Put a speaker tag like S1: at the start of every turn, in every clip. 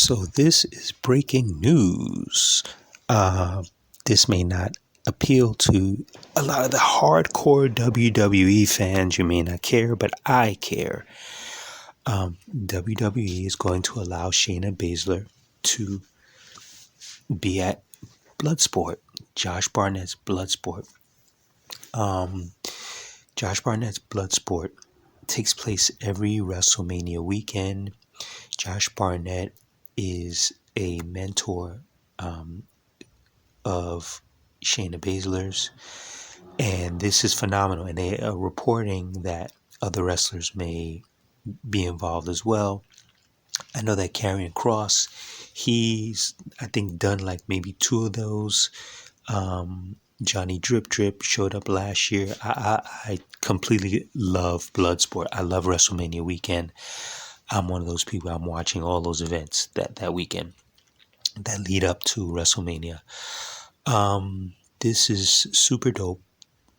S1: So this is breaking news. This may not appeal to a lot of the hardcore WWE fans. You may not care, but I care. WWE is going to allow Shayna Baysler to be at Bloodsport, Josh Barnett's Bloodsport. Josh Barnett's Bloodsport takes place every WrestleMania weekend. Josh Barnett is a mentor of Shayna Baysler's, and this is phenomenal. And they are reporting that other wrestlers may be involved as well. I know that Karrion Kross, he's I think done like maybe 2 of those. Johnny Drip Drip showed up last year. I completely love Bloodsport. I love WrestleMania weekend. I'm one of those people. I'm watching all those events that weekend that lead up to WrestleMania. This is super dope,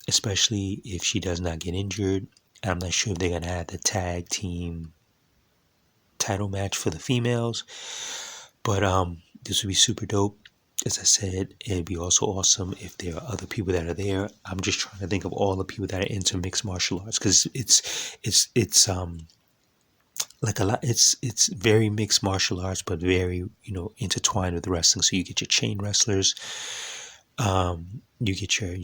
S1: especially if she does not get injured. I'm not sure if they're gonna have the tag team title match for the females, but this would be super dope. As I said, it'd be also awesome if there are other people that are there. I'm just trying to think of all the people that are into mixed martial arts, because it's like a lot. It's very mixed martial arts, but very intertwined with wrestling. So you get your chain wrestlers, you get your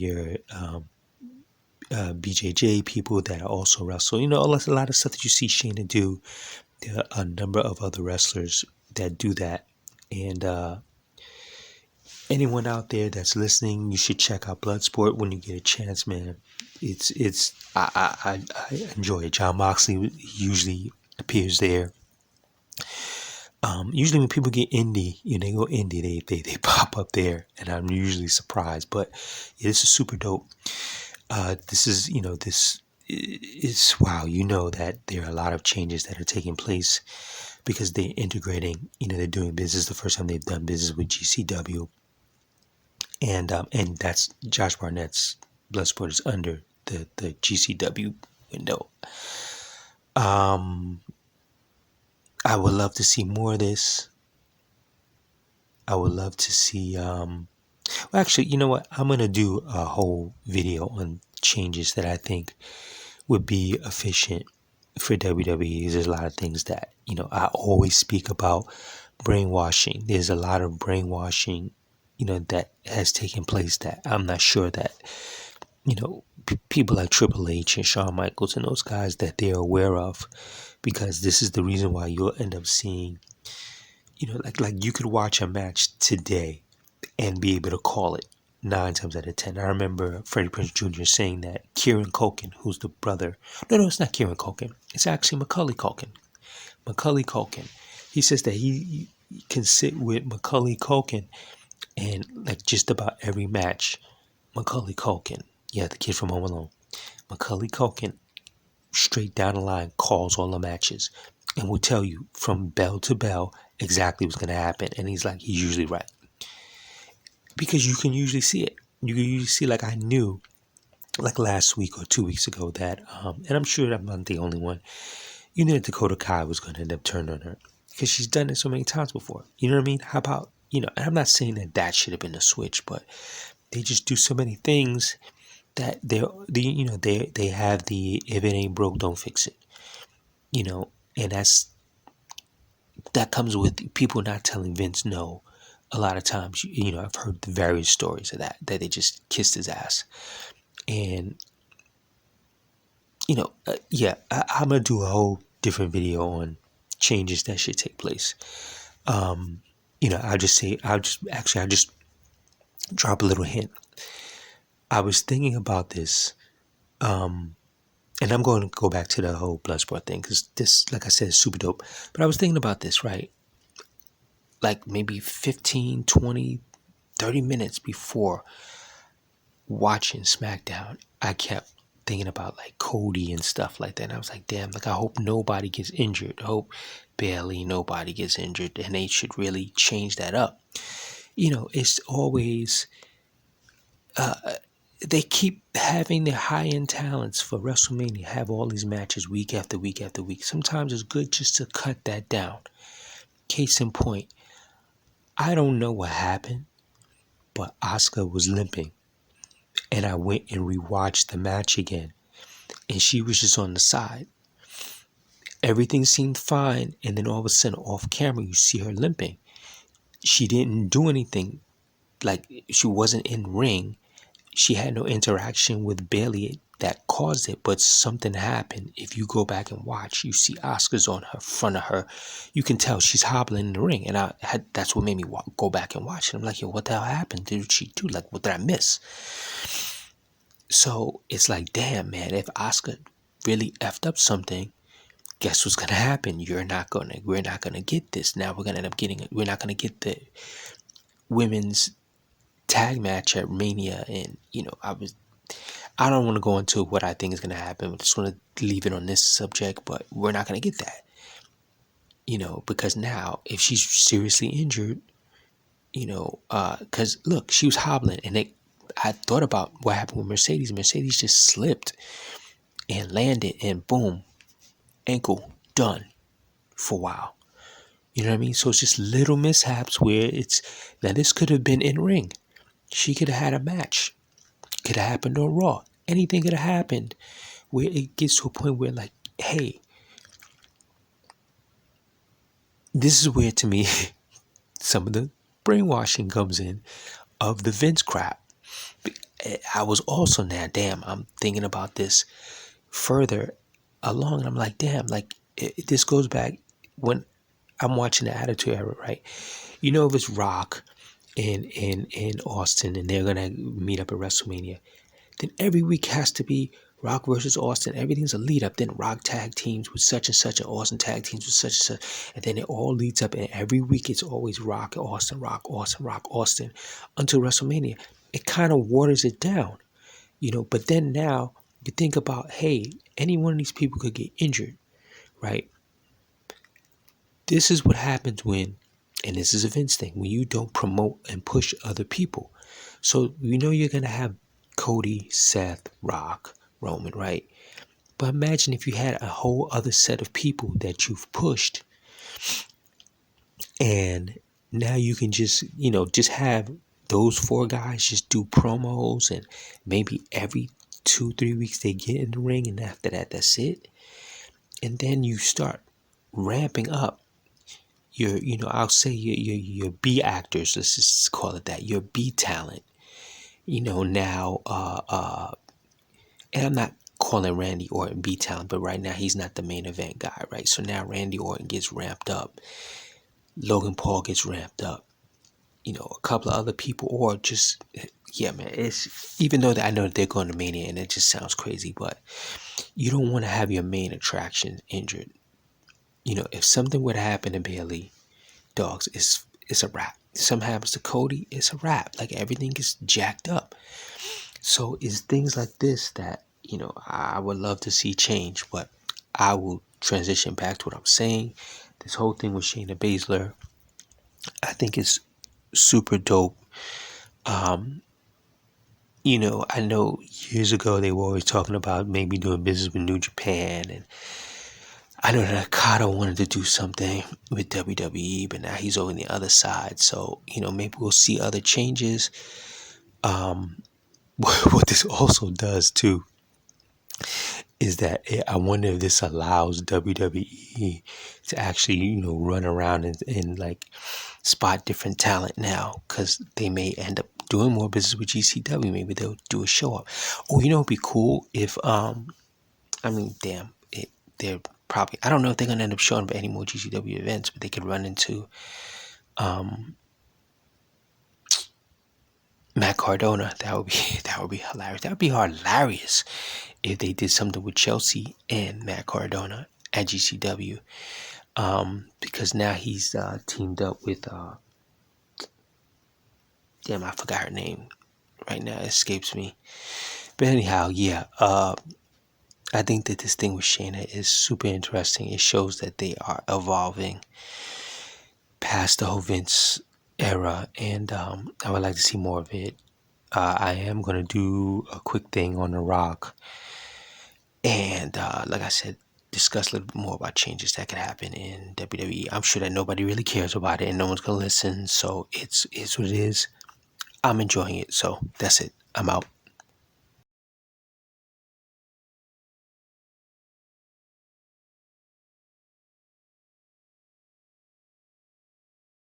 S1: BJJ people that are also wrestle. A lot of stuff that you see Shayna do. There are a number of other wrestlers that do that, and anyone out there that's listening, you should check out Bloodsport when you get a chance, man. I enjoy it. John Moxley usually appears there. Usually when people get indie, they go indie, they pop up there, and I'm usually surprised. But yeah, this is super dope. This is it's wow. That there are a lot of changes that are taking place because they're integrating. They're doing business. The first time they've done business with GCW. And that's Josh Barnett's Bloodsport is under the GCW window. I would love to see more of this. I would love to see. Well, actually, you know what? I'm gonna do a whole video on changes that I think would be efficient for WWE. There's a lot of things that I always speak about brainwashing. There's a lot of brainwashing that has taken place that I'm not sure that, people like Triple H and Shawn Michaels and those guys that they're aware of, because this is the reason why you'll end up seeing, like you could watch a match today and be able to call it 9 times out of 10. I remember Freddie Prinze Jr. saying that Kieran Culkin, who's the brother, no, it's not Kieran Culkin. It's actually Macaulay Culkin. Macaulay Culkin. He says that he can sit with Macaulay Culkin and like just about every match, Macaulay Culkin, the kid from Home Alone, Macaulay Culkin, straight down the line, calls all the matches and will tell you from bell to bell exactly what's going to happen. And he's usually right. Because you can usually see it. You can usually see, like I knew, like last week or 2 weeks ago that, and I'm sure I'm not the only one, that Dakota Kai was going to end up turning on her. Because she's done it so many times before. You know what I mean? How about, and I'm not saying that should have been a switch, but they just do so many things that they have the if it ain't broke, don't fix it. And that comes with people not telling Vince no. A lot of times, I've heard the various stories of that they just kissed his ass. And, I'm going to do a whole different video on changes that should take place. I'll just drop a little hint. I was thinking about this, and I'm going to go back to the whole Bloodsport thing, because this, like I said, is super dope. But I was thinking about this, right? Like maybe 15, 20, 30 minutes before watching SmackDown, I kept thinking about like Cody and stuff like that. And I was like, damn, I hope nobody gets injured. I hope barely nobody gets injured. And they should really change that up. It's always, they keep having their high-end talents for WrestleMania, have all these matches week after week after week. Sometimes it's good just to cut that down. case in point, I don't know what happened, but Asuka was limping. And I went and rewatched the match again. And she was just on the side. Everything seemed fine. And then all of a sudden, off camera, you see her limping. She didn't do anything. Like, she wasn't in ring. She had no interaction with Bayley that caused it, but something happened. If you go back and watch, you see Oscar's on her front of her. You can tell she's hobbling in the ring, and that's what made me go back and watch it. I'm like, yo, what the hell happened? Did she do? Like, what did I miss? So it's like, damn, man, if Oscar really effed up something, guess what's gonna happen? We're not gonna get this. Now we're gonna end up getting it. We're not gonna get the women's tag match at Mania, and I don't want to go into what I think is going to happen. I just want to leave it on this subject, but we're not going to get that. Because now if she's seriously injured, because look, she was hobbling, and I thought about what happened with Mercedes. Mercedes just slipped and landed, and boom, ankle done for a while. You know what I mean? So it's just little mishaps where now this could have been in ring. She could have had a match. Could have happened on Raw. Anything could have happened where it gets to a point where, like, hey, this is where, to me, some of the brainwashing comes in of the Vince crap. I was also now, damn, I'm thinking about this further along, and I'm like, damn, like, this goes back when I'm watching the Attitude Era, right? If it's Rock in Austin, and they're gonna meet up at WrestleMania, then every week has to be Rock versus Austin. Everything's a lead up. Then Rock tag teams with such and such, and Austin tag teams with such and such, and then it all leads up. And every week it's always Rock, Austin, Rock, Austin, Rock, Austin, until WrestleMania. It kind of waters it down, But then now you think about, hey, any one of these people could get injured, right? This is what happens when, and this is a Vince thing, when you don't promote and push other people. So you're gonna have Cody, Seth, Rock, Roman, right? But imagine if you had a whole other set of people that you've pushed, and now you can just have those four guys just do promos, and maybe every 2-3 weeks they get in the ring, and after that, that's it. And then you start ramping up I'll say your B actors, let's just call it that, your B talent. Now, and I'm not calling Randy Orton B talent, but right now he's not the main event guy, right? So now Randy Orton gets ramped up, Logan Paul gets ramped up, a couple of other people, or just, yeah, man, it's, even though that I know that they're going to Mania, and it just sounds crazy, but you don't want to have your main attraction injured. If something would happen to Bayley, dogs, it's a wrap. If something happens to Cody, it's a wrap. Like, everything gets jacked up. So it's things like this that I would love to see change, but I will transition back to what I'm saying. This whole thing with Shayna Baysler, I think it's super dope. I know years ago they were always talking about maybe doing business with New Japan, and I know that Okada wanted to do something with WWE, but now he's over on the other side. So, maybe we'll see other changes. What this also does too is that I wonder if this allows WWE to actually, run around and like spot different talent now, because they may end up doing more business with GCW. Maybe they'll do a show up. Oh, it'd be cool if they're probably, I don't know if they're gonna end up showing up at any more GCW events, but they could run into Matt Cardona. That would be hilarious. That would be hilarious if they did something with Chelsea and Matt Cardona at GCW, because now he's teamed up with damn, I forgot her name right now, it escapes me. But anyhow, yeah, I think that this thing with Shayna is super interesting. It shows that they are evolving past the whole Vince era, and I would like to see more of it. I am going to do a quick thing on The Rock, and like I said, discuss a little bit more about changes that could happen in WWE. I'm sure that nobody really cares about it and no one's gonna listen, so it's what it is. I'm enjoying it, so that's it. I'm out.